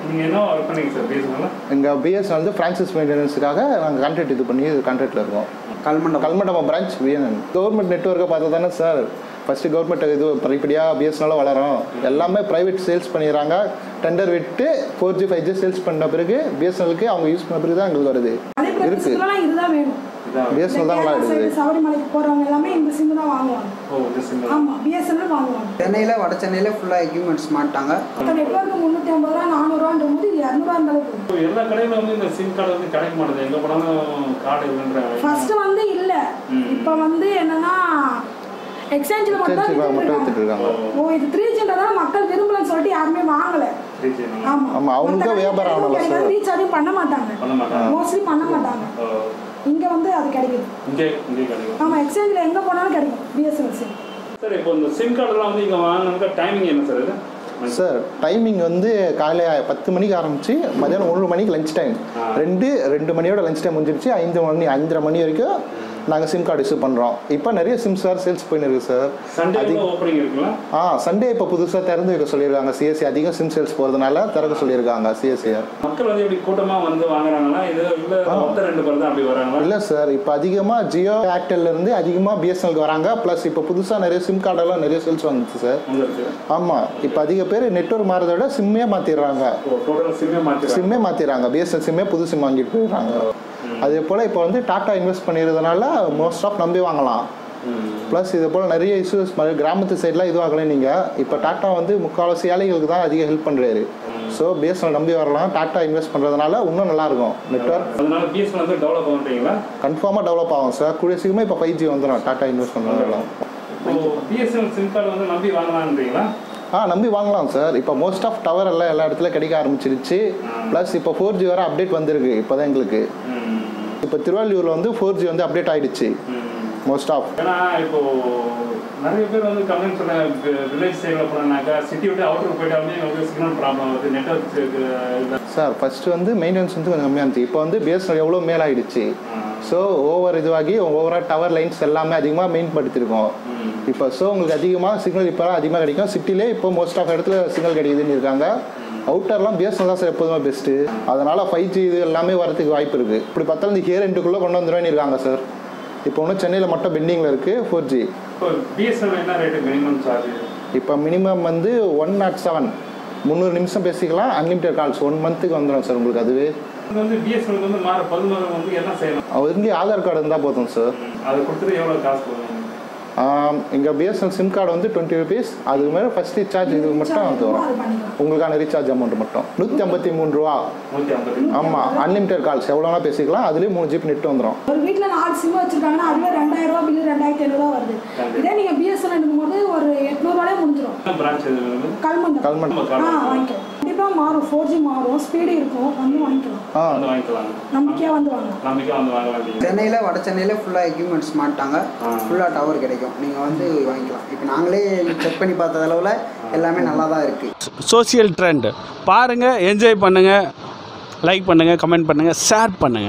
நீங்கள் என்ன ஒர்க் பண்ணீங்க சார் பிஎஸ்என்எல்? எங்கள் பிஎஸ்என்எல் வந்து ஃப்ரான்சைஸ் மெயின்டெனன்ஸுக்காக நாங்கள் கான்ட்ராக்ட் இது பண்ணி கான்ட்ராக்டில் இருக்கோம். கல்மண்டபம் பிரான்ச் விஎன்என். கவர்மெண்ட் நெட்வொர்க்கை பார்த்தா தானே சார் ஃபஸ்ட்டு கவர்மெண்ட் இது படிப்படியாக பிஎஸ்என்எல் வளரும். எல்லாமே ப்ரைவேட் சேல்ஸ் பண்ணிடுறாங்க. டெண்டர் விட்டு 4G 5G சேல்ஸ் பண்ண பிறகு பிஎஸ்என்எலுக்கு அவங்க யூஸ் பண்ண பிறகு தான் எங்களுக்கு வருது. இருக்குது பிஎஸ்என்எல் தான் நல்லா இருக்குது. சபரிமலைக்கு போகிறவங்க எல்லாமே இந்த சிம் தான் வாங்குவாங்க. ஆமாம், பிஎஸ்என்எல் வாங்குவாங்க. சென்னையில் வட சென்னையில் ஃபுல்லாக எக்யூப்மெண்ட்ஸ் மாட்டாங்க. நெட்வொர்க்கு 350 ரூபா 400 ரூபான்ற போது இது 200 இருந்தாலும் எல்லா கடையில் வந்து இந்த சிம் கார்டு வந்து கிடைக்க மாட்டேது. எங்கே போனாலும் கார்டு இல்லைன்ற ஃபர்ஸ்ட் வந்து இல்லை. இப்போ வந்து என்னன்னா எக்ஸ்சேஞ்சில் மட்டும் எடுத்துருக்காங்க. ஓ இது 3Gன்றதால மக்கள் விரும்பலன்னு சொல்லிட்டு யாருமே வாங்கலை. ஆமாம், அவங்களுக்கும் வியாபாரம் ஆகணும் சார். ரீசார்ஜும் பண்ண மாட்டாங்க, மோஸ்ட்லி பண்ண மாட்டாங்க. இங்கே வந்து அது கிடைக்குது. இங்கே கிடைக்கும். ஆமாம், எக்ஸ்சேஞ்சில் எங்கே போனாலும் கிடைக்கும் பிஎஸ்என்எல் சிம். சார் இப்போ இந்த சிம் கார்டெல்லாம் வந்து இங்கே வாங்கினாக்கா டைமிங் என்ன சார் இது? சார் டைமிங் வந்து காலையில் 10 மணிக்கு ஆரம்பிச்சு மதியானம் 1 மணிக்கு லஞ்ச் டைம். 2 மணியோட லஞ்ச் டைம் முடிஞ்சிருச்சு. 5:30 மணி வரைக்கும் நாங்கள் சிம் கார்டு இஷ்யூ பண்ணுறோம். இப்போ நிறைய சிம் சார் சேல்ஸ் போயின்னு இருக்குது சார். சண்டே இப்போ புதுசாக திறந்து வைக்க சொல்லியிருக்காங்க. சிஎஸ்சி அதிகம் சிம் சேல்ஸ் போகிறதுனால திறக்க சொல்லியிருக்காங்க சிஎஸ்சியை. மக்கள் வந்து இப்படி கூட்டமாக வந்து வாங்குறாங்களா? இது இல்லை 2 பேர் தான் அப்படி வராங்களா? இல்லை சார், இப்போ அதிகமாக ஜியோ ஏர்டெல்லேருந்து அதிகமாக பிஎஸ்என்எலுக்கு வராங்க. ப்ளஸ் இப்போ புதுசாக நிறைய சிம் கார்டெல்லாம் நிறைய சேல்ஸ் வந்துச்சு சார். ஆமாம், இப்போ அதிக பேர் நெட்வொர்க் மாறதை விட சிம்மே மாற்றிடுறாங்க. சிம்மே மாற்றிடுறாங்க. பிஎஸ்என்எல் சிம்மே புது சிம் வாங்கிட்டு போயிடுறாங்க. அதே போல் இப்போ வந்து டாட்டா இன்வெஸ்ட் பண்ணிடுறதுனால மோஸ்ட் ஆஃப் நம்பி வாங்கலாம். ப்ளஸ் இது போல் நிறைய இஷ்யூஸ் கிராமத்து சைட்லாம் இதுவாகலாம். நீங்கள் இப்போ டாட்டா வந்து முக்கால்வாசி ஏழைகளுக்கு தான் அதிக ஹெல்ப் பண்ணுறாரு. ஸோ பிஎஸ்என்எல் நம்பி வரலாம். டாட்டா இன்வெஸ்ட் பண்ணுறதுனால இன்னும் நல்லாயிருக்கும் நெட்வொர்க். அதனால பிஎஸ்என்எல் வந்து டெவலப் பண்ணுறீங்களா? கன்ஃபார்மாக டெவலப் ஆகும் சார். கூடிய சீக்கிரமாக இப்போ 5G வந்துடும் டாட்டா இன்வெஸ்ட் பண்ணுறதுனால. பிஎஸ்என்எல் சிம் கார்டு வந்து நம்பி வாங்கலான்றீங்களா? நம்பி வாங்கலாம் சார். இப்போ மோஸ்ட் ஆஃப் டவர் எல்லாம் எல்லா இடத்துல கிடைக்க ஆரம்பிச்சிருச்சு. ப்ளஸ் இப்போ 4G வர அப்டேட் வந்திருக்கு இப்போ தான் எங்களுக்கு. இப்போ திருவள்ளூரில் வந்து 4G வந்து அப்டேட் ஆகிடுச்சு மோஸ்ட் ஆஃப். ஏன்னா இப்போ நிறைய பேர் வந்து கம்ப்ளைண்ட் பண்ண வில்லேஜ் சைடில் போனாக்கா சிட்டி விட்டு அவுட்டர் போயிட்டாலுமே எங்களுக்கு சிக்னல் ப்ராப்ளம் வருது, நெட்வொர்க். சார் ஃபஸ்ட்டு வந்து மெயின்டெனன்ஸ் வந்து கொஞ்சம் கம்மியாக இருந்துச்சு. இப்போ வந்து பிஎஸ்என்எல் எவ்வளோ மேலாகிடுச்சு. ஸோ ஓவர் இதுவாகி ஓவரால் டவர் லைன்ஸ் எல்லாமே அதிகமாக மெயின்படுத்திருக்கோம் இப்போ. ஸோ உங்களுக்கு அதிகமாக சிக்னல் இப்போலாம் அதிகமாக கிடைக்கும். சிட்டிலே இப்போ மோஸ்ட் ஆஃப் இடத்துல சிக்னல் கிடைக்குதுன்னு இருக்காங்க. அவுட்டர்லாம் பிஎஸ்என்எல் தான் சார் எப்போதுமே பெஸ்ட்டு. அதனால் 5G இது எல்லாமே வரதுக்கு வாய்ப்பு இருக்குது. இப்படி பார்த்தா இந்த இயர் எண்டுக்குள்ளே கொண்டு வந்துடுவேன்னு இருக்காங்க சார். இப்போ ஒன்றும் சென்னையில் மட்டும் பெண்டிங்கில் இருக்குது 4G. பிஎஸ்என்எல் என்ன ரேட்டு மினிமம் சார்ஜ்? இப்போ மினிமம் வந்து 107 300 நிமிஷம் பேசிக்கலாம். அன்லிமிட்டட் கால்ஸ் 1 மந்த்துக்கு வந்துடும் சார் உங்களுக்கு. அதுவே வந்து பிஎஸ்என்எல் வந்து பல்முறை வந்து என்ன செய்யணும்? அவருக்கு ஆதார் கார்டு இருந்தால் போதும் சார். அதை கொடுத்துட்டு எவ்வளோ காசு போதும்? எங்கள் பிஎஸ்என்எல் சிம் கார்டு வந்து 20 rupees. அதுக்கு மேலே ஃபஸ்ட் ரீசார்ஜ் இதுக்கு மட்டும் அது வரும். உங்களுக்கான ரீசார்ஜ் அமௌண்ட் மட்டும் 153 ரூபா. ஆமாம், அன்லிமிட்டட் கால்ஸ் எவ்வளோனா பேசிக்கலாம். அதுலேயே 3 GB நெட் வந்துடும். ஒரு வீட்டில் 4 சிம் வச்சிருக்காங்கன்னா அதுவே 2000 ரூபா பில்லு 2500 வருது. இதே நீங்கள் பிஎஸ்என்எல் எடுக்கும்போது ஒரு 800 ரூபாயே முடிஞ்சிடும். கல்மண்டபம் வாங்கிக்கலாம். கண்டிப்பாக மாறும். 4G மாறும், ஸ்பீடு இருக்கும். வந்து வாங்கிக்கலாம். நம்பிக்கையாக வந்து வாங்கலாம். சென்னையில் வட சென்னையில் ஃபுல்லாக எக்யூப்மெண்ட்ஸ் மாட்டாங்க. ஃபுல்லாக டவர் கிடைக்கும். நீங்கள் வந்து வாங்கிக்கலாம். இப்போ நாங்களே செக் பண்ணி பார்த்த அளவில் எல்லாமே நல்லா தான் இருக்குது. சோசியல் ட்ரெண்ட் பாருங்கள், என்ஜாய் பண்ணுங்கள், லைக் பண்ணுங்கள், கமெண்ட் பண்ணுங்கள், ஷேர் பண்ணுங்கள்.